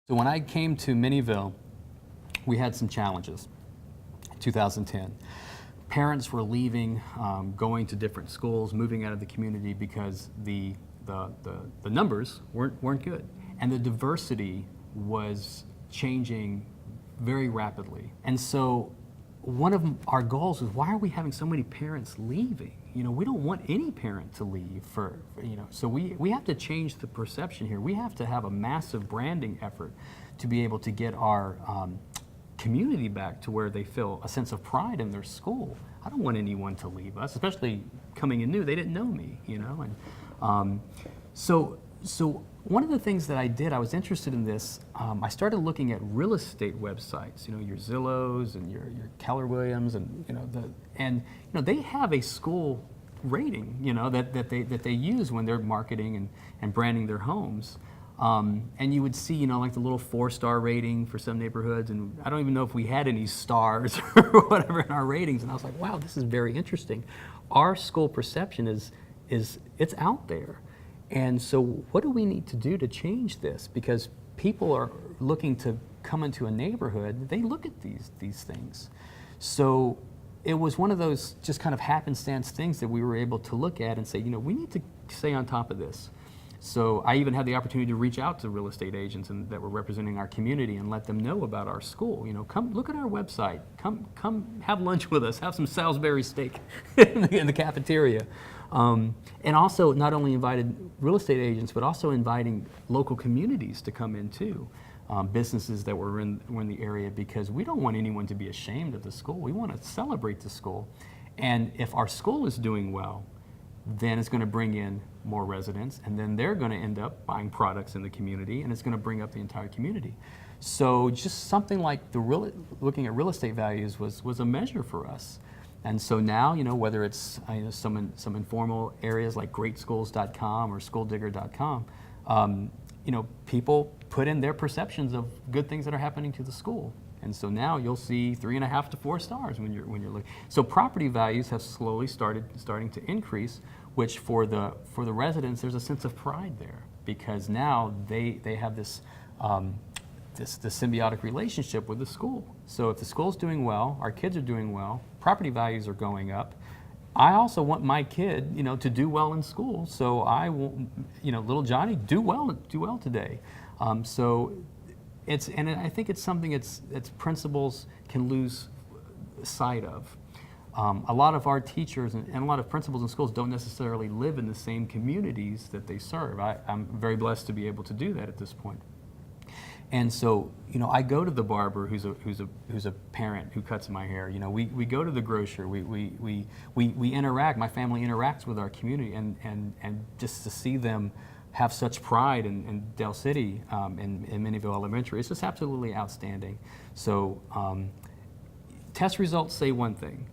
So when I came to Minnieville, we had some challenges. 2010. Parents were leaving, going to different schools, moving out of the community because the numbers weren't good. And the diversity was changing very rapidly. And so one of our goals was, why are we having so many parents leaving? You know, we don't want any parent to leave so we have to change the perception here. We have to have a massive branding effort to be able to get our community back to where they feel a sense of pride in their school. I don't want anyone to leave us, especially coming in new. They didn't know me, and so one of the things that I did, I was interested in this. I started looking at real estate websites, your Zillows and your Keller Williams, and they have a school rating, that they use when they're marketing and branding their homes. And you would see, like the little 4-star rating for some neighborhoods, and I don't even know if we had any stars or whatever in our ratings. And I was like, wow, this is very interesting. Our school perception is it's out there. And so what do we need to do to change this? Because people are looking to come into a neighborhood, they look at these things. So it was one of those just kind of happenstance things that we were able to look at and say, we need to stay on top of this. So I even had the opportunity to reach out to real estate agents that were representing our community and let them know about our school. Come look at our website. Come have lunch with us. Have some Salisbury steak in the cafeteria. And also not only invited real estate agents, but also inviting local communities to come in too. Businesses that were in the area, because we don't want anyone to be ashamed of the school. We want to celebrate the school. And if our school is doing well, then it's going to bring in more residents, and then they're going to end up buying products in the community, and it's going to bring up the entire community. So just something like looking at real estate values was a measure for us. And so now, whether it's some informal areas like greatschools.com or schooldigger.com, people put in their perceptions of good things that are happening to the school. And so now you'll see 3.5 to 4 stars when you're looking. So property values have slowly starting to increase, which for the residents, there's a sense of pride there, because now they have this symbiotic relationship with the school. So if the school's doing well, our kids are doing well, property values are going up. I also want my kid, to do well in school. So I will, little Johnny, do well today. And I think it's something it's principals can lose sight of. A lot of our teachers and a lot of principals in schools don't necessarily live in the same communities that they serve. I'm very blessed to be able to do that at this point. And so, I go to the barber who's a parent who cuts my hair. We go to the grocer. We interact. My family interacts with our community, and just to see them have such pride in Dell City, in Minnieville Elementary, it's just absolutely outstanding. So test results say one thing,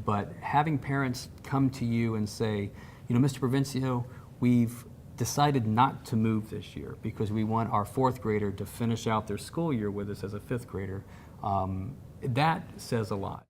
but having parents come to you and say, Mr. Provencio, we've decided not to move this year because we want our 4th grader to finish out their school year with us as a 5th grader, that says a lot.